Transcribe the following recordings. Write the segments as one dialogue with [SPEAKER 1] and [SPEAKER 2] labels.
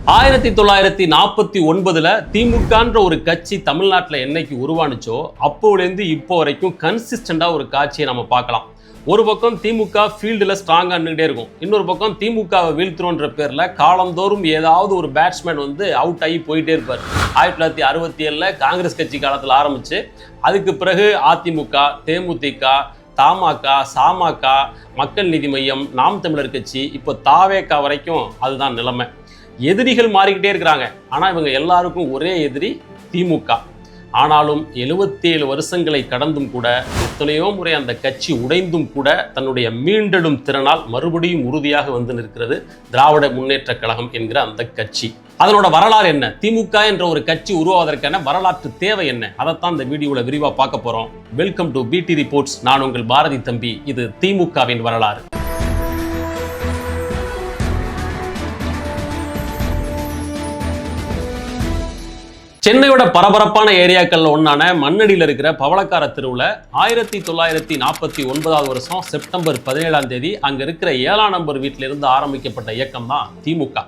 [SPEAKER 1] 1949 திமுகன்ற ஒரு கட்சி தமிழ்நாட்டில் என்னைக்கு உருவானுச்சோ அப்போலேருந்து இப்போ வரைக்கும் கன்சிஸ்டண்டாக ஒரு காட்சியை நம்ம பார்க்கலாம். ஒரு பக்கம் திமுக ஃபீல்டில் ஸ்ட்ராங்காக நின்றுகிட்டே இருக்கும், இன்னொரு பக்கம் திமுகவை வீழ்த்துறோன்ற பேரில் காலந்தோறும் ஏதாவது ஒரு பேட்ஸ்மேன் வந்து அவுட் ஆகி போயிட்டே இருப்பார். 1967 காங்கிரஸ் கட்சி காலத்தில் ஆரம்பித்து அதுக்கு பிறகு அதிமுக, தேமுதிக, தமாக, சாமக, மக்கள் நீதி மையம், நாம் தமிழர் கட்சி, இப்போ தாவேகா வரைக்கும் அதுதான் நிலைமை. எதிரிகள் மாறிக்கிட்டே இருக்கிறாங்க. ஆனால் இவங்க எல்லாருக்கும் ஒரே எதிரி திமுக. ஆனாலும் 77 வருஷங்களை கடந்தும் கூட, எத்தனையோ முறை அந்த கட்சி உடைந்தும் கூட தன்னுடைய மீண்டெழும் திறனால் மறுபடியும் உறுதியாக வந்து நிற்கிறது திராவிட முன்னேற்ற கழகம் என்கிற அந்த கட்சி. அதனோட வரலாறு என்ன? திமுக என்ற ஒரு கட்சி உருவாவதற்கான வரலாற்று தேவை என்ன? அதைத்தான் இந்த வீடியோவில் விரிவாக பார்க்க போகிறோம். வெல்கம் டு பிடி ரிப்போர்ட்ஸ். நான் உங்கள் பாரதி தம்பி. இது திமுகவின் வரலாறு. சென்னையோட பரபரப்பான ஏரியாக்கள்ல ஒன்னான மண்ணடியில் இருக்கிற பவளக்கார தெருவில் 1949 வருஷம் செப்டம்பர் 17 அங்க இருக்கிற 7ஆம் நம்பர் வீட்டில இருந்து ஆரம்பிக்கப்பட்ட இயக்கம் தான் திமுக.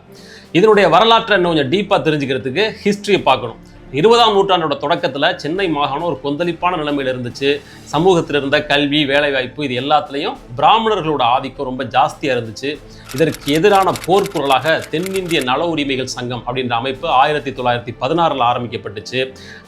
[SPEAKER 1] இதனுடைய வரலாற்றை இன்னும் கொஞ்சம் டீப்பா தெரிஞ்சுக்கிறதுக்கு ஹிஸ்டரியை பார்க்கணும். 20ஆம் நூற்றாண்டோட தொடக்கத்தில் சென்னை மாகாணம் ஒரு கொந்தளிப்பான நிலைமையில் இருந்துச்சு. சமூகத்தில் இருந்த கல்வி, வேலைவாய்ப்பு இது எல்லாத்துலேயும் பிராமணர்களோட ஆதிக்கம் ரொம்ப ஜாஸ்தியாக இருந்துச்சு. இதற்கு எதிரான போர்க்குரலாக தென்னிந்திய நல உரிமைகள் சங்கம் அப்படின்ற அமைப்பு 1916 ஆரம்பிக்கப்பட்டுச்சு.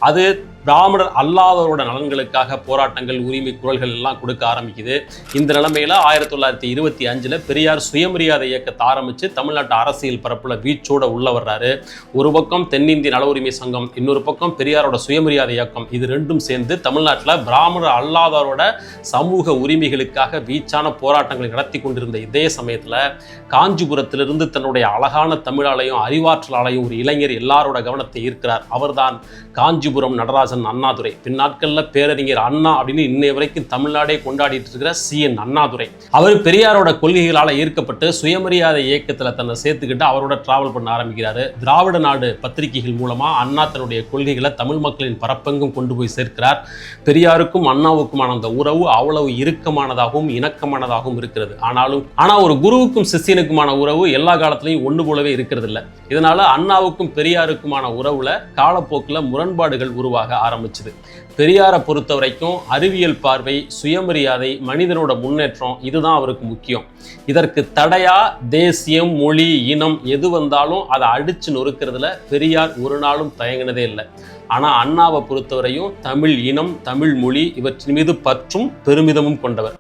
[SPEAKER 1] அது பிராமணர் அல்லாதவரோட நலன்களுக்காக போராட்டங்கள், உரிமை குரல்கள் எல்லாம் கொடுக்க ஆரம்பிக்குது. இந்த நிலைமையில 1925 பெரியார் சுயமரியாதை இயக்கத்தை ஆரம்பித்து தமிழ்நாட்டு அரசியல் பரப்புல வீச்சோட உள்ள வர்றாரு. ஒரு பக்கம் தென்னிந்திய நல உரிமை சங்கம், இன்னொரு பக்கம் பெரியாரோட சுயமரியாதை இயக்கம். இது ரெண்டும் சேர்ந்து தமிழ்நாட்டில் பிராமணர் அல்லாதவரோட சமூக உரிமைகளுக்காக வீச்சான போராட்டங்களை நடத்தி கொண்டிருந்த இதே சமயத்தில் காஞ்சிபுரத்திலிருந்து தன்னுடைய அழகான தமிழாலையும் அறிவாற்றலாலையும் ஒரு இளைஞர் எல்லாரோட கவனத்தை ஈர்க்கிறார். அவர்தான் காஞ்சிபுரம் நடராஜன் அண்ணாதுரை. பின்னாட்களில் பேரறிஞர் அண்ணா அப்படின்னு இன்னைய வரைக்கும் தமிழ்நாடே கொண்டாடிட்டு இருக்கிற CN அண்ணாதுரை. அவர் பெரியாரோட கொள்கைகளால் ஈர்க்கப்பட்டு சுயமரியாதை இயக்கத்தில் தன்னை சேர்த்துக்கிட்டு அவரோட டிராவல் பண்ண ஆரம்பிக்கிறாரு. திராவிட நாடு பத்திரிகைகள் மூலமா அண்ணா தன்னுடைய கொள்கைகளை தமிழ் மக்களின் பரப்பெங்கும் கொண்டு போய் சேர்க்கிறார். பெரியாருக்கும் அண்ணாவுக்குமான அந்த உறவு அவ்வளவு இறுக்கமானதாகவும் இணக்கமானதாகவும் இருக்கிறது. ஆனால் ஒரு குருவுக்கும் சிஷியனுக்குமான உறவு எல்லா காலத்திலையும் ஒன்று போலவே இருக்கிறது இல்லை. இதனால அண்ணாவுக்கும் பெரியாருக்குமான உறவுல காலப்போக்கில் முரண்பாடுகள் உருவாக ஆரம்பிச்சது. பெரியாரை பொறுத்த வரைக்கும் அறிவியல் பார்வை, சுயமரியாதை, மனிதனோட முன்னேற்றம் இதுதான் அவருக்கு முக்கியம். இதற்கு தடையா தேசியம், மொழி, இனம் எது வந்தாலும் அதை அடிச்சு நொறுக்கிறதுல பெரியார் ஒரு நாளும் தயங்கினதே இல்லை. ஆனால் அண்ணாவை பொறுத்தவரையும் தமிழ் இனம், தமிழ் மொழி இவற்றின் மீது பற்றும் பெருமிதமும் கொண்டவர்.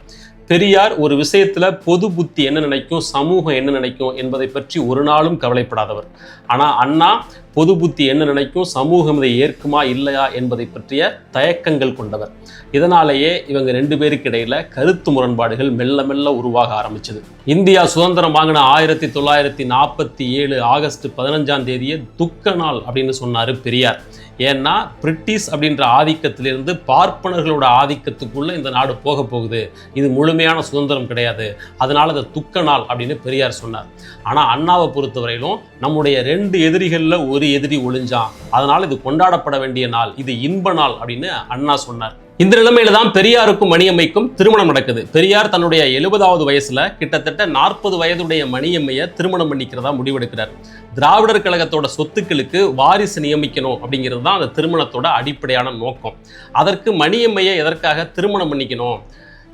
[SPEAKER 1] பெரியார் ஒரு விஷயத்துல பொது புத்தி என்ன நினைக்கும், சமூகம் என்ன நினைக்கும் என்பதை பற்றி ஒரு நாளும் கவலைப்படாதவர். ஆனா அண்ணா பொது புத்தி என்ன நினைக்கும், சமூகம் இதை ஏற்குமா இல்லையா என்பதை பற்றிய தயக்கங்கள் கொண்டவர். இதனாலேயே இவங்க ரெண்டு பேருக்கு இடையில கருத்து முரண்பாடுகள் மெல்ல மெல்ல உருவாக ஆரம்பிச்சது. இந்தியா சுதந்திரம் வாங்கின 1947 ஆகஸ்ட் 15 துக்க நாள் அப்படின்னு சொன்னாரு பெரியார். ஏன்னா பிரிட்டிஷ் அப்படின்ற ஆதிக்கத்திலிருந்து பார்ப்பனர்களோட ஆதிக்கத்துக்குள்ள இந்த நாடு போக போகுது, இது முழுமையான சுதந்திரம் கிடையாது, அதனால அது துக்க நாள் அப்படின்னு பெரியார் சொன்னார். ஆனால் அண்ணாவை பொறுத்தவரையிலும் நம்முடைய 2 எதிரிகளில் ஒரு எதிரி ஒளிஞ்சான், அதனால இது கொண்டாடப்பட வேண்டிய நாள், இது இன்ப நாள் அப்படின்னு அண்ணா சொன்னார். இந்த நிலைமையில தான் பெரியாருக்கும் மணியம்மைக்கும் திருமணம் நடக்குது. பெரியார் தன்னுடைய 70வது வயசுல கிட்டத்தட்ட 40 வயதுடைய மணியம்மையை திருமணம் பண்ணிக்கிறதா முடிவெடுக்கிறார். திராவிடர் கழகத்தோட சொத்துக்களுக்கு வாரிசு நியமிக்கணும் அப்படிங்கிறது தான் அந்த திருமணத்தோட அடிப்படையான நோக்கம். அதற்கு மணியம்மையை எதற்காக திருமணம் பண்ணிக்கணும்?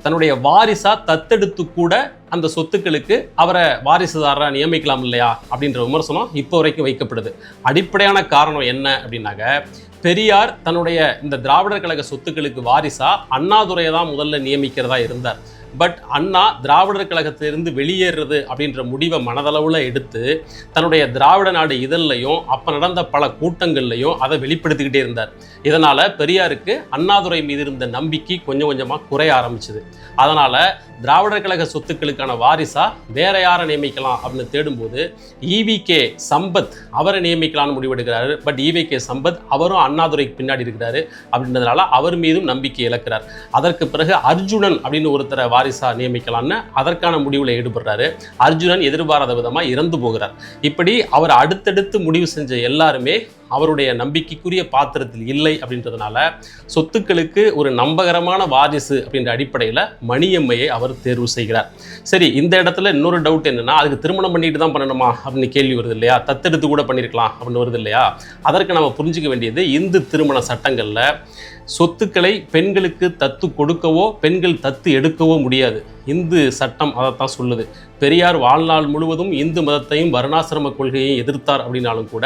[SPEAKER 1] தன்னுடைய வாரிசா தத்தெடுத்து கூட அந்த சொத்துக்களுக்கு அவரை வாரிசுதாரராக நியமிக்கலாம் இல்லையா அப்படின்ற விமர்சனம் இப்போ வரைக்கும் வைக்கப்படுது. அடிப்படையான காரணம் என்ன அப்படின்னாக்க, பெரியார் தன்னுடைய இந்த திராவிடர் கழக சொத்துக்களுக்கு வாரிசா அண்ணாதுரையை தான் முதல்ல நியமிக்கிறதா இருந்தார். பட் அண்ணா திராவிடர் கழகத்திலிருந்து வெளியேறது அப்படின்ற முடிவை மனதளவில் எடுத்து தன்னுடைய திராவிட நாடு இதழ்லையும் அப்போ நடந்த பல கூட்டங்கள்லையும் அதை வெளிப்படுத்திக்கிட்டே இருந்தார். இதனால் பெரியாருக்கு அண்ணாதுரை மீது இருந்த நம்பிக்கை கொஞ்சம் கொஞ்சமாக குறைய ஆரம்பிச்சுது. அதனால் திராவிடர் கழக சொத்துக்களுக்கான வாரிசா வேற யாரை நியமிக்கலாம் அப்படின்னு தேடும்போது EVK சம்பத் அவரை நியமிக்கலாம்னு முடிவெடுக்கிறாரு. பட் EVK சம்பத் அவரும் அண்ணாதுரைக்கு பின்னாடி இருக்கிறாரு. அப்படின்றதுனால அவர் மீதும் நம்பிக்கை இழக்கிறார். அதற்கு பிறகு அர்ஜுனன் அப்படின்னு ஒருத்தரை வாரிசா நியமிக்கலாம்னு அதற்கான முடிவில் ஈடுபடுறாரு. அர்ஜுனன் எதிர்பாராத விதமாக இறந்து போகிறார். இப்படி அவர் அடுத்தடுத்து முடிவு செஞ்ச எல்லாருமே அவருடைய நம்பிக்கைக்குரிய பாத்திரத்தில் இல்லை அப்படின்றதுனால சொத்துக்களுக்கு ஒரு நம்பகரமான வாரிசு அப்படின்ற அடிப்படையில் மணியம்மையை அவர் தேர்வு செய்கிறார். சரி, இந்த இடத்துல இன்னொரு டவுட் என்னன்னா, அதுக்கு திருமணம் பண்ணிட்டு தான் பண்ணணுமா அப்படின்னு கேள்வி வருது இல்லையா? தத்தெடுத்து கூட பண்ணியிருக்கலாம் அப்படின்னு வருது இல்லையா? அதற்கு நம்ம புரிஞ்சுக்க வேண்டியது, இந்து திருமண சட்டங்களில் சொத்துக்களை பெண்களுக்கு தத்து கொடுக்கவோ பெண்கள் தத்து எடுக்கவோ முடியாது. இந்து சட்டம் அதைத்தான் சொல்லுது. பெரியார் வாழ்நாள் முழுவதும் இந்து மதத்தையும் வர்ணாசிரம கொள்கையையும் எதிர்த்தார் அப்படின்னாலும் கூட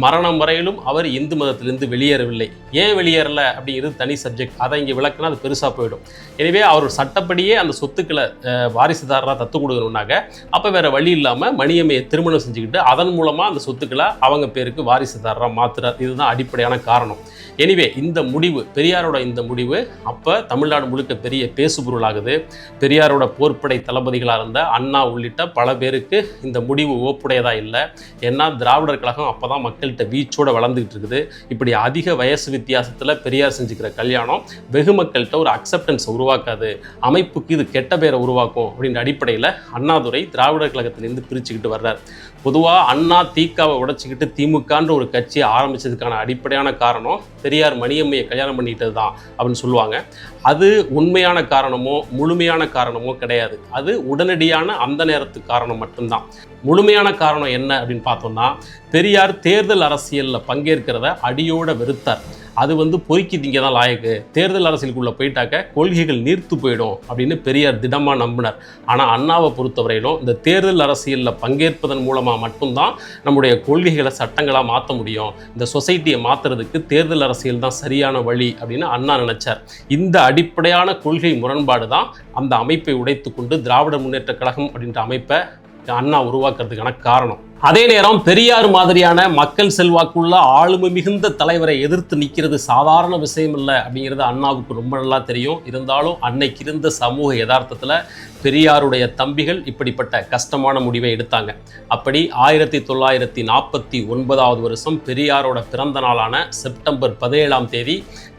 [SPEAKER 1] மரணம் வரையிலும் அவர் இந்து மதத்திலிருந்து வெளியேறவில்லை. ஏன் வெளியேறல அப்படிங்கிறது தனி சப்ஜெக்ட். அதை இங்கே விளக்குனா அது பெருசாக போயிடும். எனவே அவர் சட்டப்படியே அந்த சொத்துக்களை வாரிசுதாரராக தத்து கொடுக்கணுன்னாக்க அப்போ வேற வழி இல்லாமல் மணியம்மையை திருமணம் செஞ்சுக்கிட்டு அதன் மூலமாக அந்த சொத்துக்களை அவங்க பேருக்கு வாரிசுதாரராக மாற்றுறார். இதுதான் அடிப்படையான காரணம். எனிவே இந்த முடிவு, பெரியாரோட இந்த முடிவு அப்போ தமிழ்நாடு முழுக்க பெரிய பேசுபொருளாகுது. பெரியாரோட போர்ப்படை தளபதிகளாக இருந்த அண்ணா உள்ளிட்ட பல பேருக்கு இந்த முடிவு ஓப்புடையதா இல்லை. ஏன்னா திராவிடர் கழகம் அப்போ தான் மக்கள்கிட்ட வீச்சோடு வளர்ந்துக்கிட்டு இருக்குது. இப்படி அதிக வயசு வித்தியாசத்தில் பெரியார் செஞ்சுக்கிற கல்யாணம் வெகு மக்கள்கிட்ட ஒரு அக்செப்டன்ஸ் உருவாக்காது, அமைப்புக்கு இது கெட்ட பேரை உருவாக்கும் அப்படின்ற அடிப்படையில் அண்ணாதுரை திராவிடர் கழகத்திலேருந்து பிரிச்சுக்கிட்டு வர்றார். பொதுவாக அண்ணா திகாவை உடைச்சிக்கிட்டு திமுகன்ற ஒரு கட்சியை ஆரம்பித்ததுக்கான அடிப்படையான காரணம் பெரியார் மணியம்மையை கல்யாணம் பண்ணிக்கிட்டது தான் அப்படின்னு சொல்லுவாங்க. அது உண்மையான காரணமோ முழுமையான காரணமோ கிடையாது. அது உடனடியான அந்த நேரத்து காரணம் மட்டும்தான். முழுமையான காரணம் என்ன அப்படின்னு பார்த்தோம்னா, பெரியார் தேர்தல் அரசியலில் பங்கேற்கிறத அடியோட வெறுத்தார். அது பொறுக்கி திங்க தான் லாயக்கு, தேர்தல் அரசியலுக்குள்ளே போயிட்டாக்க கொள்கைகள் நீர்த்து போயிடும் அப்படின்னு பெரியார் திடமாக நம்பினார். ஆனால் அண்ணாவை பொறுத்தவரையிலும் இந்த தேர்தல் அரசியலில் பங்கேற்பதன் மூலமாக மட்டும்தான் நம்முடைய கொள்கைகளை சட்டங்களாக மாற்ற முடியும், இந்த சொசைட்டியை மாற்றுறதுக்கு தேர்தல் அரசியல் தான் சரியான வழி அப்படின்னு அண்ணா நினைச்சார். இந்த அடிப்படையான கொள்கை முரண்பாடு தான் அந்த அமைப்பை உடைத்து கொண்டு திராவிட முன்னேற்ற கழகம் அப்படின்ற அமைப்பை அண்ணா உருவாக்குறதுக்கான காரணம். அதே நேரம் பெரியார் மாதிரியான மக்கள் செல்வாக்குள்ள ஆளுமை மிகுந்த தலைவரை எதிர்த்து நிற்கிறது சாதாரண விஷயம் இல்லை அப்படிங்கிறது அண்ணாவுக்கு ரொம்ப நல்லா தெரியும். இருந்தாலும் அன்னைக்கு இருந்த சமூக யதார்த்தத்தில் பெரியாருடைய தம்பிகள் இப்படிப்பட்ட கஷ்டமான முடிவை எடுத்தாங்க. அப்படி 1949 வருஷம் பெரியாரோட பிறந்த நாளான செப்டம்பர் 17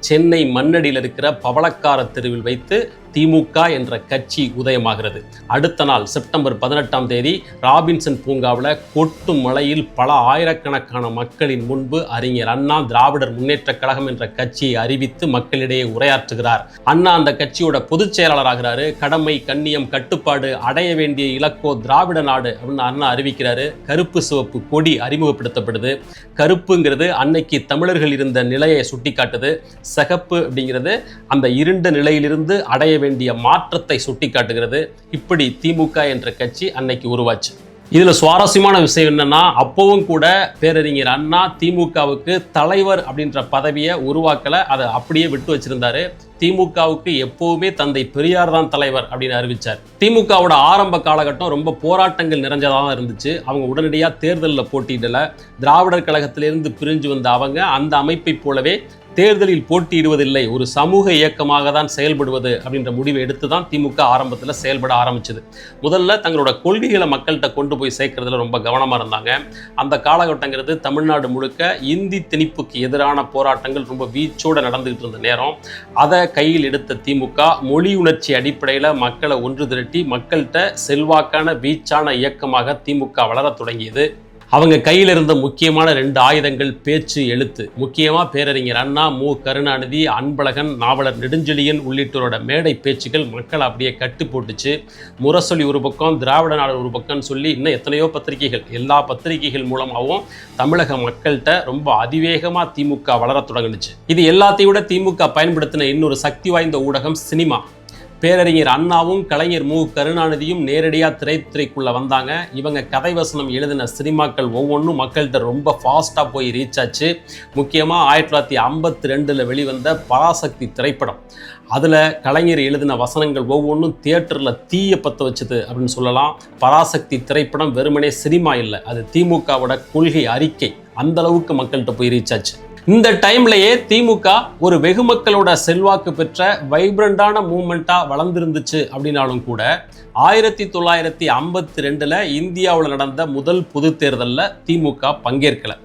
[SPEAKER 1] சென்னை மண்ணடியில் இருக்கிற பவளக்கார தெருவில் வைத்து திமுக என்ற கட்சி உதயமாகிறது. அடுத்த நாள் செப்டம்பர் 18 ராபின்சன் பூங்காவில் கொட்டு மலையில் பல ஆயிரக்கணக்கான மக்களின் முன்பு அறிஞர் அண்ணா திராவிடர் முன்னேற்ற கழகம் என்ற கட்சியை அறிவித்து மக்களிடையே உரையாற்றுகிறார். அண்ணா அந்த கட்சியோட பொதுச் செயலாளராகிறாரு. கடமை, கண்ணியம், கட்டுப்பாடு, அடைய வேண்டிய இலக்கோ திராவிட நாடு அப்படின்னு அண்ணா அறிவிக்கிறாரு. கருப்பு சிவப்பு கொடி அறிமுகப்படுத்தப்படுது. கருப்புங்கிறது அன்னைக்கு தமிழர்கள் இருந்த நிலையை சுட்டிக்காட்டுது. சிகப்பு அப்படிங்கிறது அந்த இருண்ட நிலையிலிருந்து அடைய வேண்டிய மாற்றத்தை சுட்டிக்காட்டுகிறது. இப்படி திமுக என்ற கட்சி அன்னைக்கு உருவாச்சு. இதில் சுவாரஸ்யமான விஷயம் என்னன்னா, அப்பவும் கூட பேரறிஞர் அண்ணா திமுகவுக்கு தலைவர் அப்படின்ற பதவியை உருவாக்கலை, அதை அப்படியே விட்டு வச்சிருந்தாரு. திமுகவுக்கு எப்பவுமே தந்தை பெரியார் தான் தலைவர் அப்படின்னு அறிவிச்சார். திமுகவோட ஆரம்ப காலகட்டம் ரொம்ப போராட்டங்கள் நிறைஞ்சதாக தான் இருந்துச்சு. அவங்க உடனடியாக தேர்தலில் போட்டியிடல. திராவிடர் கழகத்திலிருந்து பிரிஞ்சு வந்த அவங்க அந்த அமைப்பை போலவே தேர்தலில் போட்டியிடுவதில்லை, ஒரு சமூக இயக்கமாக தான் செயல்படுவது அப்படின்ற முடிவை எடுத்து தான் திமுக ஆரம்பத்தில் செயல்பட ஆரம்பிச்சது. முதல்ல தங்களோட கொள்கைகளை மக்கள்கிட்ட கொண்டு போய் சேர்க்கறதுல ரொம்ப கவனமாக இருந்தாங்க. அந்த காலகட்டங்கிறது தமிழ்நாடு முழுக்க இந்தி திணிப்புக்கு எதிரான போராட்டங்கள் ரொம்ப வீச்சோடு நடந்துகிட்டு இருந்த நேரம். அதை கையில் எடுத்த திமுக மொழி உணர்ச்சி அடிப்படையில் மக்களை ஒன்று திரட்டி மக்கள்கிட்ட செல்வாக்கான வீச்சான இயக்கமாக திமுக வளர தொடங்கியது. அவங்க கையில் இருந்த முக்கியமான 2 ஆயுதங்கள் பேச்சு, எழுத்து. முக்கியமாக பேரறிஞர் அண்ணா, மு. கருணாநிதி, அன்பழகன், நாவலர் நெடுஞ்செழியன் உள்ளிட்டோரோட மேடை பேச்சுகள் மக்களை அப்படியே கட்டு போட்டுச்சு. முரசொலி ஒரு பக்கம், திராவிட நாடு ஒரு பக்கம்னு சொல்லி இன்னும் எத்தனையோ பத்திரிகைகள், எல்லா பத்திரிகைகள் மூலமாகவும் தமிழக மக்கள்கிட்ட ரொம்ப அதிவேகமாக திமுக வளர தொடங்குனுச்சு. இது எல்லாத்தையும் விட திமுக பயன்படுத்தின இன்னொரு சக்தி வாய்ந்த ஊடகம் சினிமா. பேரறிஞர் அண்ணாவும் கலைஞர் மு. கருணாநிதியும் நேரடியாக திரைத்துறைக்குள்ளே வந்தாங்க. இவங்க கதை வசனம் எழுதின சினிமாக்கள் ஒவ்வொன்றும் மக்கள்கிட்ட ரொம்ப ஃபாஸ்ட்டாக போய் ரீச் ஆச்சு. முக்கியமாக 1952 வெளிவந்த பராசக்தி திரைப்படம், அதில் கலைஞர் எழுதின வசனங்கள் ஒவ்வொன்றும் தியேட்டரில் தீய பற்ற வச்சுது அப்படின்னு சொல்லலாம். பராசக்தி திரைப்படம் வெறுமனே சினிமா இல்லை, அது திமுகவோட கொள்கை அறிக்கை. அந்த அளவுக்கு மக்கள்கிட்ட போய் ரீச் ஆச்சு. இந்த டைம்லயே திமுக ஒரு வெகு மக்களோட செல்வாக்கு பெற்ற வைப்ரண்டான மூவ்மெண்ட்டாக வளர்ந்துருந்துச்சு அப்படின்னாலும் கூட 1952 இந்தியாவில் நடந்த முதல் பொது தேர்தலில் திமுக பங்கேற்கலை.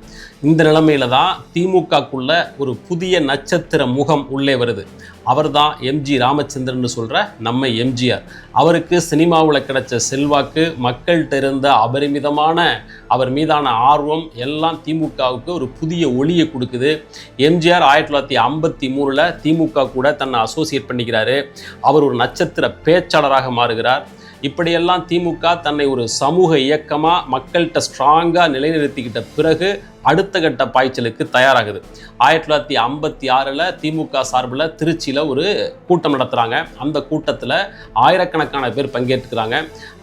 [SPEAKER 1] இந்த நிலைமையில தான் திமுகக்குள்ள ஒரு புதிய நட்சத்திர முகம் உள்ளே வருது. அவர் தான் எம்ஜி ராமச்சந்திரன் சொல்கிற நம்ம எம்ஜிஆர். அவருக்கு சினிமாவில் கிடைச்ச செல்வாக்கு, மக்கள்கிட்ட இருந்த அபரிமிதமான அவர் மீதான ஆர்வம் எல்லாம் திமுகவுக்கு ஒரு புதிய ஒளியை கொடுக்குது. எம்ஜிஆர் 1953 திமுக கூட தன்னை அசோசியேட் பண்ணிக்கிறாரு. அவர் ஒரு நட்சத்திர பேச்சாளராக மாறுகிறார். இப்படியெல்லாம் திமுக தன்னை ஒரு சமூக இயக்கமாக மக்கள்கிட்ட ஸ்ட்ராங்காக நிலைநிறுத்திக்கிட்ட பிறகு அடுத்த கட்ட பாய்ச்சலுக்கு தயாராகுது. 1956 திமுக சார்பில் திருச்சியில் ஒரு கூட்டம் நடத்துகிறாங்க. அந்த கூட்டத்தில் ஆயிரக்கணக்கான பேர் பங்கேற்றுக்கிறாங்க.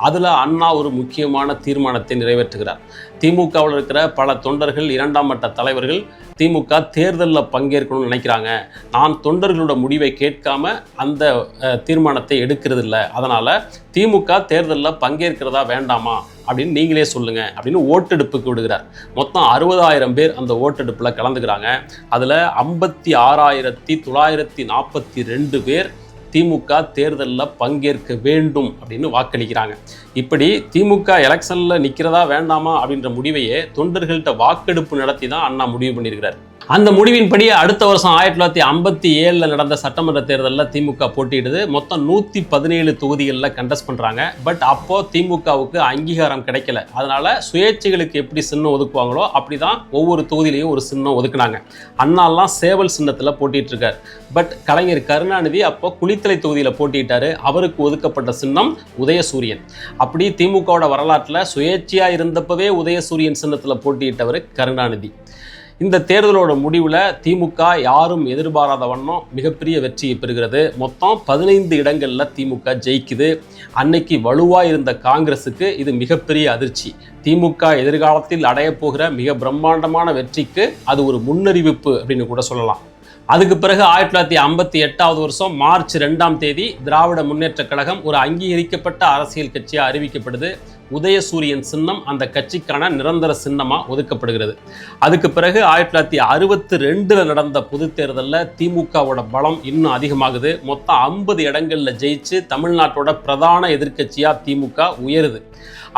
[SPEAKER 1] அதில் அண்ணா ஒரு முக்கியமான தீர்மானத்தை நிறைவேற்றுகிறார். திமுகவில் இருக்கிற பல தொண்டர்கள், இரண்டாம் மட்ட தலைவர்கள் திமுக தேர்தலில் பங்கேற்கணும்னு நினைக்கிறாங்க. நான் தொண்டர்களோட முடிவை கேட்காம அந்த தீர்மானத்தை எடுக்கிறது இல்லை, அதனால் திமுக தேர்தலில் பங்கேற்கிறதா வேண்டாமா அப்படின்னு நீங்களே சொல்லுங்க அப்படின்னு ஓட்டெடுப்புக்கு விடுகிறார். மொத்தம் 60,000 பேர் அந்த ஓட்டெடுப்பில் கலந்துக்கிறாங்க. அதில் 56,942 பேர் திமுக தேர்தலில் பங்கேற்க வேண்டும் அப்படின்னு வாக்களிக்கிறாங்க. இப்படி திமுக எலெக்ஷனில் நிற்கிறதா வேண்டாமா அப்படின்ற முடிவையே தொண்டர்கள்ட்ட வாக்கெடுப்பு நடத்தி தான் அண்ணா முடிவு பண்ணியிருக்கிறார். அந்த முடிவின்படி அடுத்த வருஷம் 1957 நடந்த சட்டமன்ற தேர்தலில் திமுக போட்டியிடுது. மொத்தம் 117 தொகுதிகளில் கண்டெஸ்ட் பண்ணுறாங்க. பட் அப்போது திமுகவுக்கு அங்கீகாரம் கிடைக்கல. அதனால் சுயேட்சைகளுக்கு எப்படி சின்னம் ஒதுக்குவாங்களோ அப்படி தான் ஒவ்வொரு தொகுதியிலையும் ஒரு சின்னம் ஒதுக்குனாங்க. அண்ணாலாம் சேவல் சின்னத்தில் போட்டிகிட்ருக்கார். பட் கலைஞர் கருணாநிதி அப்போ குளித்தலை தொகுதியில் போட்டியிட்டார். அவருக்கு ஒதுக்கப்பட்ட சின்னம் உதயசூரியன். அப்படி திமுகவோட வரலாற்றில் சுயேட்சையாக இருந்தப்பவே உதயசூரியன் சின்னத்தில் போட்டியிட்டவர் கருணாநிதி. இந்த தேர்தலோட முடிவில் திமுக யாரும் எதிர்பாராத வண்ணம் மிகப்பெரிய வெற்றியை பெறுகிறது. மொத்தம் 15 இடங்களில் திமுக ஜெயிக்குது. அன்னைக்கு வலுவாக இருந்த காங்கிரஸுக்கு இது மிகப்பெரிய அதிர்ச்சி. திமுக எதிர்காலத்தில் அடைய போகிற மிக பிரம்மாண்டமான வெற்றிக்கு அது ஒரு முன்னறிவிப்பு அப்படின்னு கூட சொல்லலாம். அதுக்கு பிறகு 1958 வருஷம் மார்ச் 2 திராவிட முன்னேற்றக் கழகம் ஒரு அங்கீகரிக்கப்பட்ட அரசியல் கட்சியாக அறிவிக்கப்படுது. உதயசூரியன் சின்னம் அந்த கட்சிக்கான நிரந்தர சின்னமாக ஒதுக்கப்படுகிறது. அதுக்கு பிறகு 1962 நடந்த பொது தேர்தலில் திமுகவோட பலம் இன்னும் அதிகமாகுது. மொத்தம் 50 இடங்களில் ஜெயிச்சு தமிழ்நாட்டோட பிரதான எதிர்க்கட்சியாக திமுக உயருது.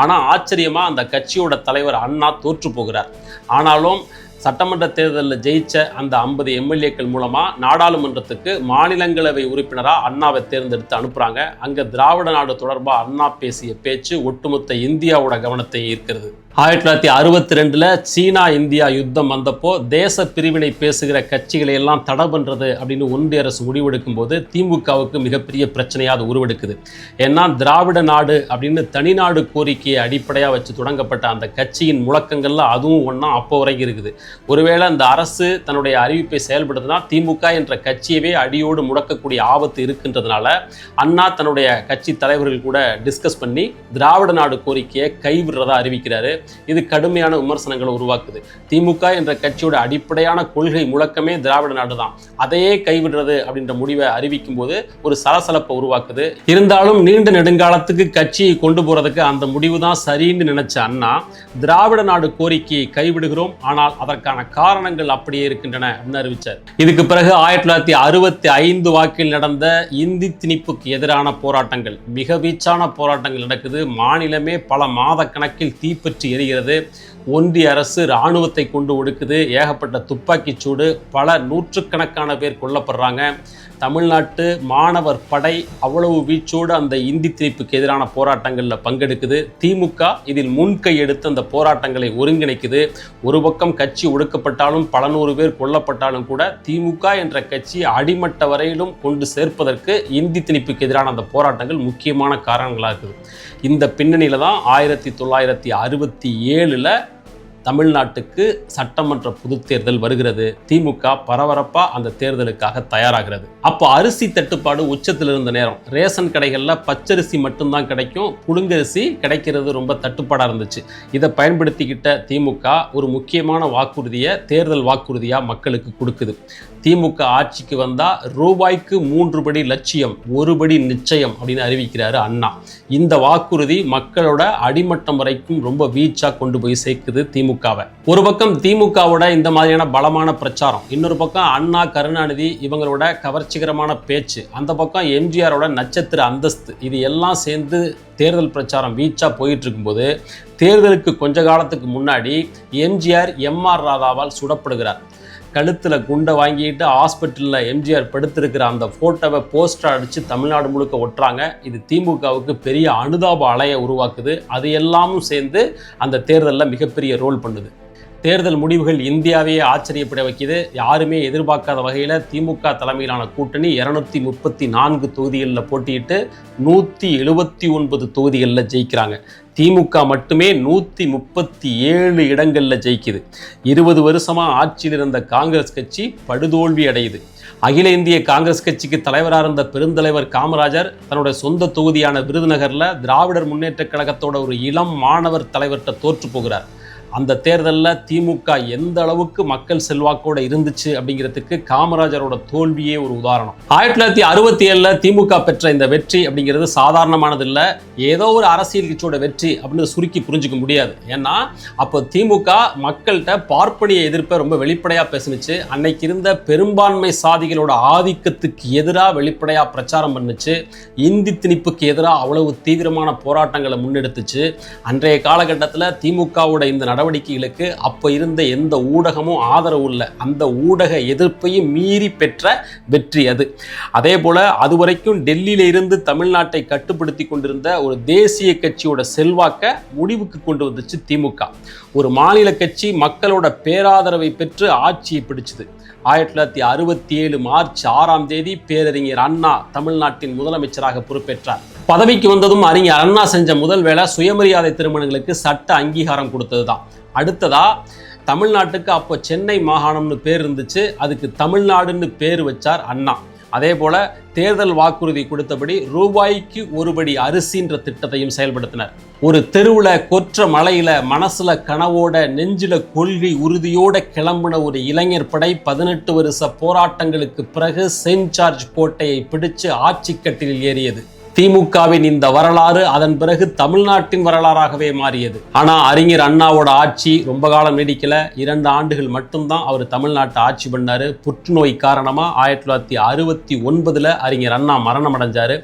[SPEAKER 1] ஆனால் ஆச்சரியமாக அந்த கட்சியோட தலைவர் அண்ணா தோற்று போகிறார். ஆனாலும் சட்டமன்ற தேர்தலில் ஜெயிச்ச அந்த 50 எம்எல்ஏக்கள் மூலமாக நாடாளுமன்றத்துக்கு மாநிலங்களவை உறுப்பினராக அண்ணாவை தேர்ந்தெடுத்து அனுப்புகிறாங்க. அங்கே திராவிட நாடு தொடர்பாக அண்ணா பேசிய பேச்சு ஒட்டுமொத்த இந்தியாவோட கவனத்தை ஈர்க்கிறது. 1962 சீனா இந்தியா யுத்தம் வந்தப்போ தேச பிரிவினை பேசுகிற கட்சிகளை எல்லாம் தடை பண்ணுறது அப்படின்னு ஒன்றிய அரசு முடிவெடுக்கும் போது திமுகவுக்கு மிகப்பெரிய பிரச்சனையாக அது உருவெடுக்குது. ஏன்னா திராவிட நாடு அப்படின்னு தனிநாடு கோரிக்கையை அடிப்படையாக வச்சு தொடங்கப்பட்ட அந்த கட்சியின் முழக்கங்கள்ல அதுவும் ஒன்றா அப்போ வரைக்கும் இருக்குது. ஒருவேளை அந்த அரசு தன்னுடைய அறிவிப்பை செயல்படுத்தினா திமுக என்ற கட்சியவே அடியோடு முடக்கக்கூடிய ஆபத்து இருக்குன்றதுனால அண்ணா தன்னுடைய கட்சி தலைவர்கள் கூட டிஸ்கஸ் பண்ணி திராவிட நாடு கோரிக்கையை கைவிடுறதா அறிவிக்கிறாரு. இது கடுமையான விமர்சனங்களை உருவாக்குது. திமுக என்ற கட்சியோட அடிப்படையான கொள்கை முழக்கமே திராவிட நாடு தான், அதையே கைவிடுறது அப்படின்ற முடிவை அறிவிக்கும் போது ஒரு சலசலப்பை உருவாக்குது. இருந்தாலும் நீண்ட நெடுங்காலத்துக்கு கட்சியை கொண்டு போறதுக்கு அந்த முடிவு தான் சரின்னு நினைச்ச அண்ணா திராவிட நாடு கோரிக்கையை கைவிடுகிறோம், ஆனால் அதற்கான காரணங்கள் அப்படியே இருக்கின்றன அப்படின்னு அறிவிச்சார். இதுக்கு பிறகு 1965 வாக்கில் நடந்த இந்தி திணிப்புக்கு எதிரான போராட்டங்கள், மிக வீச்சான போராட்டங்கள் நடக்குது. மாநிலமே பல மாத கணக்கில் தீப்பற்றி எரிகிறது. ஒன்றிய அரசு இராணுவத்தை கொண்டு ஒடுக்குது. ஏகப்பட்ட துப்பாக்கி சூடு, பல நூற்றுக்கணக்கான பேர் கொல்லப்படுறாங்க. தமிழ்நாட்டு மாணவர் படை அவ்வளவு வீச்சோடு அந்த இந்தி திணிப்புக்கு எதிரான போராட்டங்களில் பங்கெடுக்குது. திமுக இதில் முன்கை எடுத்து அந்த போராட்டங்களை ஒருங்கிணைக்குது. ஒரு பக்கம் கட்சி ஒடுக்கப்பட்டாலும் பல நூறு பேர் கொல்லப்பட்டாலும் கூட திமுக என்ற கட்சி அடிமட்ட வரையிலும் கொண்டு சேர்ப்பதற்கு இந்தி திணிப்புக்கு எதிரான அந்த போராட்டங்கள் முக்கியமான காரணங்களாக இருக்குது. இந்த பின்னணியில் தான் 1967 தமிழ்நாட்டுக்கு சட்டமன்ற பொதுத் தேர்தல் வருகிறது. திமுக பரபரப்பாக அந்த தேர்தலுக்காக தயாராகிறது. அப்போ அரிசி தட்டுப்பாடு உச்சத்தில் இருந்த நேரம். ரேஷன் கடைகளில் பச்சரிசி மட்டும்தான் கிடைக்கும், புழுங்கரிசி கிடைக்கிறது ரொம்ப தட்டுப்பாடாக இருந்துச்சு. இதை பயன்படுத்திக்கிட்ட திமுக ஒரு முக்கியமான வாக்குறுதியை தேர்தல் வாக்குறுதியாக மக்களுக்கு கொடுக்குது. திமுக ஆட்சிக்கு வந்தால் ரூபாய்க்கு 3 படி லட்சியம், 1 படி நிச்சயம் அப்படின்னு அறிவிக்கிறாரு அண்ணா. இந்த வாக்குறுதி மக்களோட அடிமட்டம் வரைக்கும் ரொம்ப வீச்சா கொண்டு போய் சேர்க்குது திமுகவை. ஒரு பக்கம் திமுகவோட இந்த மாதிரியான பலமான பிரச்சாரம், இன்னொரு பக்கம் அண்ணா கருணாநிதி இவங்களோட கவர்ச்சி கவர்ச்சிகரமான பேச்சு, அந்த பக்கம் எம்ஜிஆரோட நட்சத்திர அந்தஸ்து, இது எல்லாம் சேர்ந்து தேர்தல் பிரச்சாரம் வீச்சா போயிட்டு இருக்கும்போது தேர்தலுக்கு கொஞ்ச காலத்துக்கு முன்னாடி எம்ஜிஆர் எம்ஆர் ராதாவால் சுடப்படுகிறார். கழுத்தில் குண்டை வாங்கிட்டு ஹாஸ்பிட்டலில் எம்ஜிஆர் படுத்திருக்கிற அந்த ஃபோட்டோவை போஸ்டர் அடித்து தமிழ்நாடு முழுக்க ஒட்டுறாங்க. இது திமுகவுக்கு பெரிய அனுதாப அலையை உருவாக்குது. அது எல்லாமும் சேர்ந்து அந்த தேர்தலில் மிகப்பெரிய ரோல் பண்ணுது. தேர்தல் முடிவுகள் இந்தியாவையே ஆச்சரியப்பட வைக்குது. யாருமே எதிர்பார்க்காத வகையில் திமுக தலைமையிலான கூட்டணி 234 தொகுதிகளில் போட்டியிட்டு 179 தொகுதிகளில் ஜெயிக்கிறாங்க. திமுக மட்டுமே 137 இடங்களில் ஜெயிக்குது. 20 வருஷமாக ஆட்சியில் இருந்த காங்கிரஸ் கட்சி படுதோல்வி அடையுது. அகில இந்திய காங்கிரஸ் கட்சிக்கு தலைவராக இருந்த பெருந்தலைவர் காமராஜர் தன்னுடைய சொந்த தொகுதியான விருதுநகரில் திராவிடர் முன்னேற்ற கழகத்தோட ஒரு இளம் மாணவர் தலைவர்கிட்ட தோற்று போகிறார். அந்த தேர்தலில் திமுக எந்த அளவுக்கு மக்கள் செல்வாக்கோடு இருந்துச்சு அப்படிங்கிறதுக்கு காமராஜரோட தோல்வியே ஒரு உதாரணம். 1967 திமுக பெற்ற இந்த வெற்றி அப்படிங்கிறது சாதாரணமானது இல்லை. ஏதோ ஒரு அரசியல் கட்சியோட வெற்றி அப்படின்னு சுருக்கி புரிஞ்சுக்க முடியாது. ஏன்னா அப்போ திமுக மக்கள்கிட்ட பார்ப்பனிய எதிர்ப்பை ரொம்ப வெளிப்படையாக பேசுனுச்சு. அன்னைக்கு இருந்த பெரும்பான்மை சாதிகளோட ஆதிக்கத்துக்கு எதிராக வெளிப்படையாக பிரச்சாரம் பண்ணுச்சு. இந்தி திணிப்புக்கு எதிராக அவ்வளவு தீவிரமான போராட்டங்களை முன்னெடுத்துச்சு. அன்றைய காலகட்டத்தில் திமுகவோட இந்த நடவடிக்கைகளுக்கு அப்போ இருந்த எந்த ஊடகமும் ஆதரவு இல்லை. அந்த ஊடக எதிர்ப்பையும் மீறி பெற்ற வெற்றி அது. அதே போல அதுவரைக்கும் டெல்லியில இருந்து தமிழ்நாட்டை கட்டுப்படுத்தி கொண்டிருந்த ஒரு தேசிய கட்சியோட செல்வாக்க முடிவுக்கு கொண்டு வந்துச்சு திமுக. ஒரு மாநில கட்சி மக்களோட பேராதரவை பெற்று ஆட்சியை பிடிச்சது. 1967 மார்ச் 6ஆம் தேதி பேரறிஞர் அண்ணா தமிழ்நாட்டின் முதலமைச்சராக பொறுப்பேற்றார். பதவிக்கு வந்ததும் அறிஞர் அண்ணா செஞ்ச முதல் வேலை சுயமரியாதை திருமணங்களுக்கு சட்ட அங்கீகாரம் கொடுத்தது தான். அடுத்ததா தமிழ்நாட்டுக்கு அப்போ சென்னை மாகாணம்னு பேர் இருந்துச்சு, அதுக்கு தமிழ்நாடுன்னு பேர் வச்சார் அண்ணா. அதே போல தேர்தல் வாக்குறுதி கொடுத்தபடி ரூபாய்க்கு ஒரு படி அரிசின்ற திட்டத்தையும் செயல்படுத்தினார். ஒரு தெருவுல கொற்ற மலையில மனசுல கனவோட நெஞ்சில கொள்கை உறுதியோட கிளம்பின ஒரு இளைஞர் படை 18 வருஷ போராட்டங்களுக்கு பிறகு செயின்ட் ஜார்ஜ் கோட்டையை பிடிச்சு ஆட்சி கட்டிலில் ஏறியது. திமுகவின் இந்த வரலாறு அதன் பிறகு தமிழ்நாட்டின் வரலாறாகவே மாறியது. ஆனா அறிஞர் அண்ணாவோட ஆட்சி ரொம்ப காலம் நீடிக்கல. 2 ஆண்டுகள் மட்டும்தான் அவர் தமிழ்நாட்டை ஆட்சி பண்ணாரு. புற்றுநோய் காரணமா 1969 அறிஞர் அண்ணா மரணம் அடைஞ்சாரு.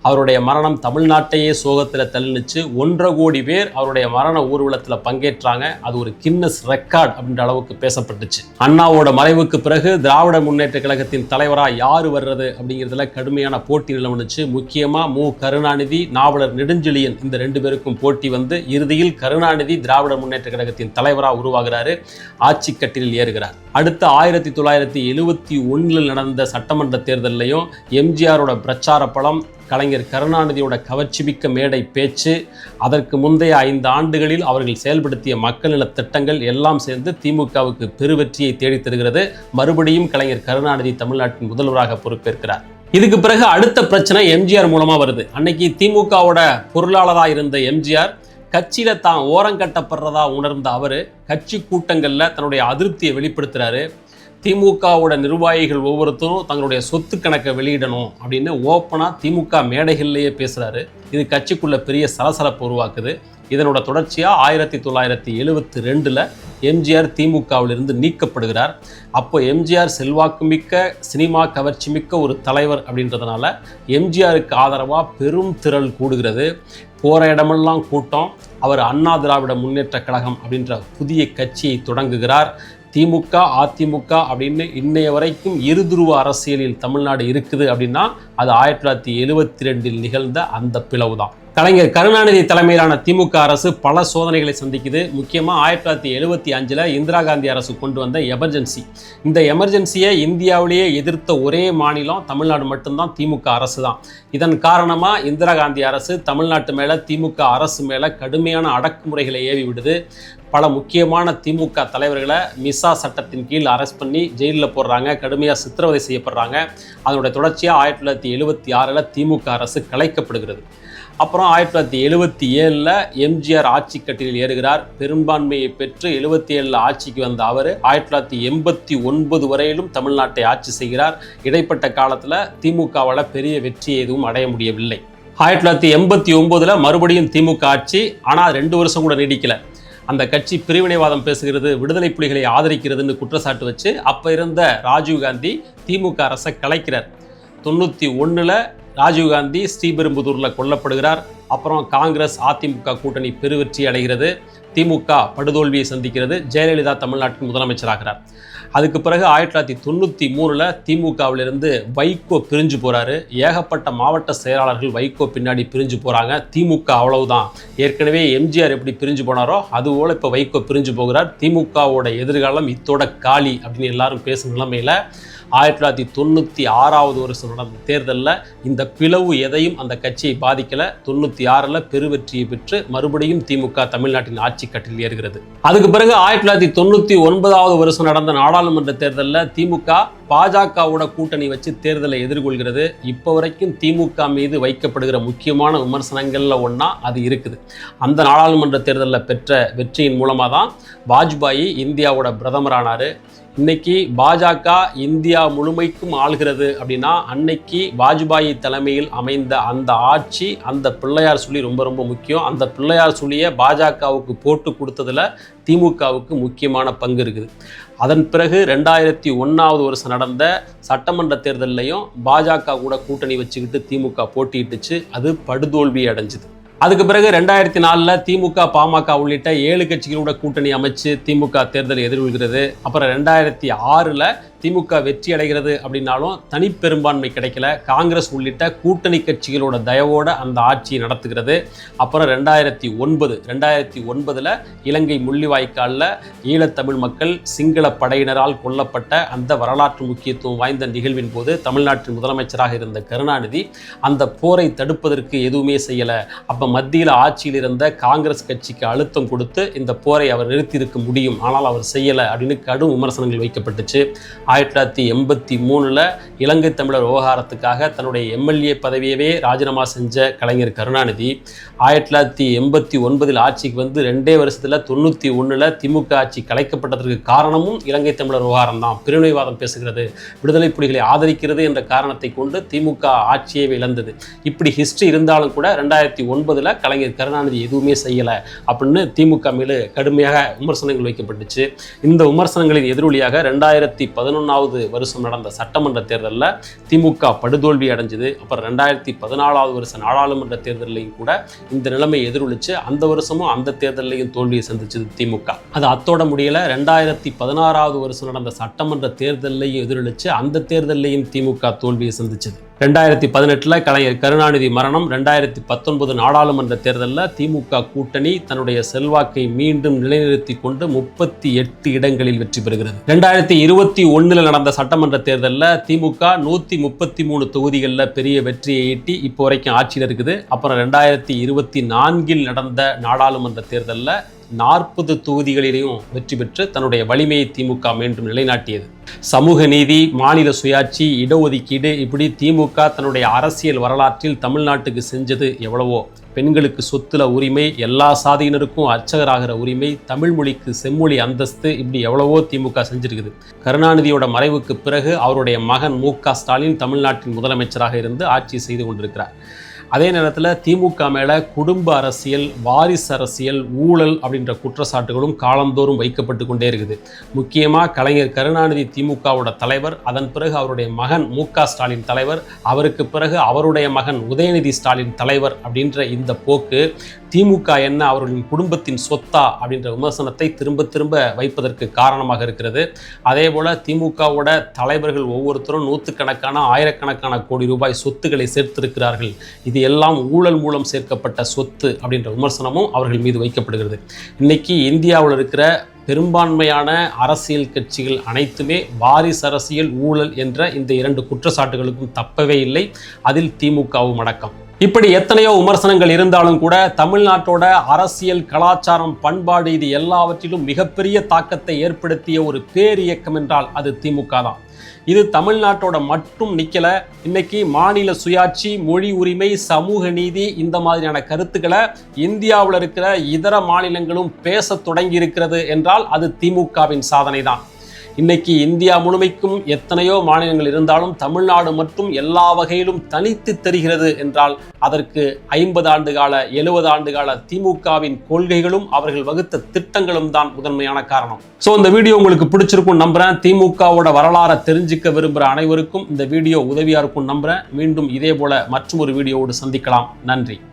[SPEAKER 1] அவருடைய மரணம் தமிழ்நாட்டையே சோகத்தில் தள்ளினுச்சு. 1.5 கோடி பேர் அவருடைய மரண ஊர்வலத்தில் பங்கேற்றாங்க. அது ஒரு கின்னஸ் ரெக்கார்ட் அப்படின்ற அளவுக்கு பேசப்பட்டுச்சு. அண்ணாவோட மறைவுக்கு பிறகு திராவிட முன்னேற்ற கழகத்தின் தலைவராக யார் வர்றது அப்படிங்கிறதுல கடுமையான போட்டி நிலவுனுச்சு. முக்கியமாக மு. கருணாநிதி, நாவலர் நெடுஞ்செழியன், இந்த 2 பேருக்கும் போட்டி வந்து இறுதியில் கருணாநிதி திராவிட முன்னேற்ற கழகத்தின் தலைவராக உருவாகிறாரு. ஆட்சி கட்டிலில் ஏறுகிறார். அடுத்த 1971 நடந்த சட்டமன்ற தேர்தலையும் எம்ஜிஆரோட பிரச்சார பலம், கலைஞர் கருணாநிதியோட கவர்ச்சிமிக்க மேடை பேச்சு, அதற்கு முந்தைய 5 ஆண்டுகளில் அவர்கள் செயல்படுத்திய மக்கள் நல திட்டங்கள் எல்லாம் சேர்ந்து திமுகவுக்கு பெருவெற்றியை தேடித்தருகிறது. மறுபடியும் கலைஞர் கருணாநிதி தமிழ்நாட்டின் முதல்வராக பொறுப்பேற்கிறார். இதுக்கு பிறகு அடுத்த பிரச்சனை எம்ஜிஆர் மூலமா வருது. அன்னைக்கு திமுகவோட பொருளாளராக இருந்த எம்ஜிஆர் கட்சியில தான் ஓரங்கட்டப்படுறதா உணர்ந்த அவர் கட்சி கூட்டங்கள்ல தன்னுடைய அதிருப்தியை வெளிப்படுத்துறாரு. திமுகவோட நிர்வாகிகள் ஒவ்வொருத்தரும் தங்களுடைய சொத்து கணக்கை வெளியிடணும் அப்படின்னு ஓப்பனாக திமுக மேடைகள்லேயே பேசுகிறாரு. இது கட்சிக்குள்ள பெரிய சலசலப்பு உருவாக்குது. இதனோட தொடர்ச்சியாக 1972 எம்ஜிஆர் திமுகவிலிருந்து நீக்கப்படுகிறார். அப்போ எம்ஜிஆர் செல்வாக்குமிக்க சினிமா கவர்ச்சிமிக்க ஒரு தலைவர் அப்படின்றதுனால எம்ஜிஆருக்கு ஆதரவாக பெரும் திரள் கூடுகிறது. போகிற இடமெல்லாம் கூட்டம். அவர் அண்ணா திராவிட முன்னேற்ற கழகம் அப்படின்ற புதிய கட்சியை தொடங்குகிறார். திமுக, அதிமுக அப்படின்னு இன்னைய வரைக்கும் இருதுருவ அரசியலில் தமிழ்நாடு இருக்குது அப்படின்னா அது 1972 நிகழ்ந்த அந்த பிளவு தான். கலைஞர் கருணாநிதி தலைமையிலான திமுக அரசு பல சோதனைகளை சந்திக்குது. முக்கியமாக 1975 இந்திரா காந்தி அரசு கொண்டு வந்த எமர்ஜென்சி. இந்த எமர்ஜென்சியை இந்தியாவிலேயே எதிர்த்த ஒரே மாநிலம் தமிழ்நாடு மட்டும்தான், திமுக அரசு தான். இதன் காரணமாக இந்திரா காந்தி அரசு தமிழ்நாட்டு மேலே, திமுக அரசு மேலே கடுமையான அடக்குமுறைகளை ஏவி விடுது. பல முக்கியமான திமுக தலைவர்களை மிசா சட்டத்தின் கீழ் அரெஸ்ட் பண்ணி ஜெயிலில் போடுறாங்க, கடுமையாக சித்திரவதை செய்யப்படுறாங்க. அதனுடைய தொடர்ச்சியாக 1976 திமுக அரசு கலைக்கப்படுகிறது. அப்புறம் 1977 எம்ஜிஆர் ஆட்சி கட்டிலில் ஏறுகிறார். பெரும்பான்மையை பெற்று 77 ஆட்சிக்கு வந்த அவர் 1989 வரையிலும் தமிழ்நாட்டை ஆட்சி செய்கிறார். இடைப்பட்ட காலத்தில் திமுகவால் பெரிய வெற்றி எதுவும் அடைய முடியவில்லை. 1989 மறுபடியும் திமுக ஆட்சி. ஆனால் 2 வருஷம் கூட நீடிக்கல. அந்த கட்சி பிரிவினைவாதம் பேசுகிறது, விடுதலை புலிகளை ஆதரிக்கிறதுன்னு குற்றச்சாட்டு வச்சு அப்போ இருந்த ராஜீவ்காந்தி திமுக அரசை கலைக்கிறார். 1991 ராஜீவ்காந்தி ஸ்ரீபெரும்புதூரில் கொல்லப்படுகிறார். அப்புறம் காங்கிரஸ் அதிமுக கூட்டணி பெருவெற்றி அடைகிறது. திமுக படுதோல்வியை சந்திக்கிறது. ஜெயலலிதா தமிழ்நாட்டின் முதலமைச்சராகிறார். அதுக்கு பிறகு 1993 திமுகவிலிருந்து வைகோ பிரிஞ்சு போறாரு. ஏகப்பட்ட மாவட்ட செயலாளர்கள் வைகோ பின்னாடி பிரிஞ்சு போறாங்க. திமுக அவ்வளவுதான். ஏற்கனவே எம்ஜிஆர் எப்படி பிரிஞ்சு போனாரோ அதுபோல இப்போ வைகோ பிரிஞ்சு போகிறார். திமுகவோட எதிர்காலம் இத்தோட காலி அப்படின்னு எல்லாரும் பேசும் நிலைமையில 1996 வருஷம் நடந்த தேர்தலில் இந்த பிளவு எதையும் அந்த கட்சியை பாதிக்கல. 96 பெருவெற்றியை பெற்று மறுபடியும் திமுக தமிழ்நாட்டின் ஆட்சி கட்டில் ஏறுகிறது. அதுக்கு பிறகு 1999 வருஷம் நடந்த நாடாளுமன்ற தேர்தலில் திமுக பாஜகவோட கூட்டணி வச்சு தேர்தலை எதிர்கொள்கிறது. இப்போ வரைக்கும் திமுக மீது வைக்கப்படுகிற முக்கியமான விமர்சனங்கள்ல ஒன்றா அது இருக்குது. அந்த நாடாளுமன்ற தேர்தலில் பெற்ற வெற்றியின் மூலமாக தான் வாஜ்பாய் இந்தியாவோட பிரதமரானார். இன்னைக்கு பாஜக இந்தியா முழுமைக்கும் ஆள்கிறது அப்படின்னா அன்னைக்கு வாஜ்பாய் தலைமையில் அமைந்த அந்த ஆட்சி, அந்த பிள்ளையார் சொல்லி ரொம்ப ரொம்ப முக்கியம். அந்த பிள்ளையார் சொல்லியை பாஜகவுக்கு போட்டு கொடுத்ததுல திமுகவுக்கு முக்கியமான பங்கு இருக்குது. அதன் பிறகு 2001 வருஷம் நடந்த சட்டமன்ற தேர்தலையும் பாஜக கூட கூட்டணி வச்சுக்கிட்டு திமுக போட்டியிட்டுச்சு. அது படுதோல்வி அடைஞ்சுது. அதுக்கு பிறகு 2004 திமுக பாமக உள்ளிட்ட 7 கட்சிகளோட கூட்டணி அமைச்சு திமுக தேர்தலை எதிர்கொள்கிறது. அப்புறம் 2006 திமுக வெற்றி அடைகிறது அப்படின்னாலும் தனிப்பெரும்பான்மை கிடைக்கல. காங்கிரஸ் உள்ளிட்ட கூட்டணி கட்சிகளோட தயவோட அந்த ஆட்சியை நடத்துகிறது. அப்புறம் 2009 இலங்கை முள்ளிவாய்க்காலில் ஈழத்தமிழ் மக்கள் சிங்கள படையினரால் கொல்லப்பட்ட அந்த வரலாற்று முக்கியத்துவம் வாய்ந்த நிகழ்வின் போது தமிழ்நாட்டின் முதலமைச்சராக இருந்த கருணாநிதி அந்த போரை தடுப்பதற்கு எதுவுமே செய்யலை. அப்போ மத்தியில் ஆட்சியில் இருந்த காங்கிரஸ் கட்சிக்கு அழுத்தம் கொடுத்து இந்த போரை அவர் நிறுத்தியிருக்க முடியும், ஆனால் அவர் செய்யலை அப்படின்னு கடும் விமர்சனங்கள் வைக்கப்பட்டுச்சு. 1983 இலங்கை தமிழர் விவகாரத்துக்காக தன்னுடைய எம்எல்ஏ பதவியவே ராஜினாமா செஞ்ச கலைஞர் கருணாநிதி 1989 ஆட்சிக்கு வந்து 2 வருஷத்துல 91 திமுக ஆட்சி கலைக்கப்பட்டதற்கு காரணமும் இலங்கை தமிழர் விவகாரம் தான். பிரிவினைவாதம் பேசுகிறது, விடுதலை புலிகளை ஆதரிக்கிறது என்ற காரணத்தை கொண்டு திமுக ஆட்சியை இழந்தது. இப்படி ஹிஸ்டரி இருந்தாலும் கூட 2009 கலைஞர் கருணாநிதி எதுவுமே செய்யலை அப்படின்னு திமுக மேலே கடுமையாக விமர்சனங்கள் வைக்கப்பட்டுச்சு. இந்த விமர்சனங்களின் எதிரொலியாக 2011 வருஷம் நடந்த சட்டமன்ற தேர்தலில் திமுக படுதோல்வி அடைஞ்சது. அப்புறம் 2014 வருஷம் நாடாளுமன்ற தேர்தலையும் கூட இந்த நிலைமை எதிரொலிச்சு அந்த வருஷமும் அந்த தேர்தலையும் தோல்வியை சந்திச்சது திமுக. அது அத்தோட முடியல. 2016 வருஷம் நடந்த சட்டமன்ற தேர்தலையும் எதிரொலிச்சு அந்த தேர்தலையும் திமுக தோல்வியை சந்திச்சது. 2018 கலைஞர் கருணாநிதி மரணம். 2019 நாடாளுமன்ற தேர்தலில் திமுக கூட்டணி தன்னுடைய செல்வாக்கை மீண்டும் நிலைநிறுத்தி கொண்டு 38 இடங்களில் வெற்றி பெறுகிறது. 2021 நடந்த சட்டமன்ற தேர்தலில் திமுக 133 தொகுதிகளில் பெரிய வெற்றியை ஈட்டி இப்போ வரைக்கும் ஆட்சியில் இருக்குது. அப்புறம் 2024 நடந்த நாடாளுமன்ற தேர்தலில் 40 தொகுதிகளிலையும் வெற்றி பெற்று தன்னுடைய வலிமையை திமுக மீண்டும் நிலைநாட்டியது. சமூக நீதி, மாநில சுயாட்சி, இடஒதுக்கீடு, இப்படி திமுக தன்னுடைய அரசியல் வரலாற்றில் தமிழ்நாட்டுக்கு செஞ்சது எவ்வளவோ. பெண்களுக்கு சொத்துல உரிமை, எல்லா சாதியினருக்கும் அர்ச்சகராகிற உரிமை, தமிழ் மொழிக்கு செம்மொழி அந்தஸ்து, இப்படி எவ்வளவோ திமுக செஞ்சிருக்குது. கருணாநிதியோட மறைவுக்கு பிறகு அவருடைய மகன் மு.க. ஸ்டாலின் தமிழ்நாட்டின் முதலமைச்சராக இருந்து ஆட்சி செய்து கொண்டிருக்கிறார். அதே நேரத்தில் திமுக மேலே குடும்ப அரசியல், வாரிசு அரசியல், ஊழல் அப்படின்ற குற்றச்சாட்டுகளும் காலந்தோறும் வைக்கப்பட்டு கொண்டே இருக்குது. முக்கியமாக கலைஞர் கருணாநிதி திமுகவோட தலைவர், அதன் பிறகு அவருடைய மகன் மு.க. ஸ்டாலின் தலைவர், அவருக்கு பிறகு அவருடைய மகன் உதயநிதி ஸ்டாலின் தலைவர் அப்படின்ற இந்த போக்கு திமுக என்ன அவர்களின் குடும்பத்தின் சொத்தா அப்படின்ற விமர்சனத்தை திரும்ப திரும்ப வைப்பதற்கு காரணமாக இருக்கிறது. அதே போல் திமுகவோட தலைவர்கள் ஒவ்வொருத்தரும் நூற்றுக்கணக்கான ஆயிரக்கணக்கான கோடி ரூபாய் சொத்துக்களை சேர்த்திருக்கிறார்கள். இது எல்லாம் ஊழல் மூலம் சேர்க்கப்பட்ட சொத்து அப்படின்ற விமர்சனமும் அவர்கள் மீது வைக்கப்படுகிறது. இன்னைக்கு இந்தியாவில் இருக்கிற பெரும்பான்மையான அரசியல் கட்சிகள் அனைத்துமே வாரிசு அரசியல், ஊழல் என்ற இந்த 2 குற்றச்சாட்டுகளுக்கும் தப்பவே இல்லை. அதில் திமுகவும் அடக்கம். இப்படி எத்தனையோ விமர்சனங்கள் இருந்தாலும் கூட தமிழ்நாட்டோட அரசியல், கலாச்சாரம், பண்பாடு, இது எல்லாவற்றிலும் மிகப்பெரிய தாக்கத்தை ஏற்படுத்திய ஒரு பேரியக்கம் என்றால் அது திமுக தான். இது தமிழ்நாட்டோட மட்டும் நிக்கல. இன்னைக்கு மாநில சுயாட்சி, மொழி உரிமை, சமூக நீதி, இந்த மாதிரியான கருத்துக்களை இந்தியாவில் இருக்கிற இதர மாநிலங்களும் பேச தொடங்கி இருக்கிறது என்றால் அது திமுகவின் சாதனை தான். இன்னைக்கு இந்தியா முழுமைக்கும் எத்தனையோ மாநிலங்கள் இருந்தாலும் தமிழ்நாடு மட்டும் எல்லா வகையிலும் தனித்து தெரிகிறது என்றால் அதற்கு 50 ஆண்டு கால 70 ஆண்டு கால திமுகவின் கொள்கைகளும் அவர்கள் வகுத்த திட்டங்களும் தான் முதன்மையான காரணம். ஸோ இந்த வீடியோ உங்களுக்கு பிடிச்சிருக்கும் நம்புறேன். திமுகவோட வரலாறை தெரிஞ்சுக்க விரும்புகிற அனைவருக்கும் இந்த வீடியோ உதவியா இருக்கும் நம்புறேன். மீண்டும் இதே போல மற்றும் ஒரு வீடியோவோடு சந்திக்கலாம். நன்றி.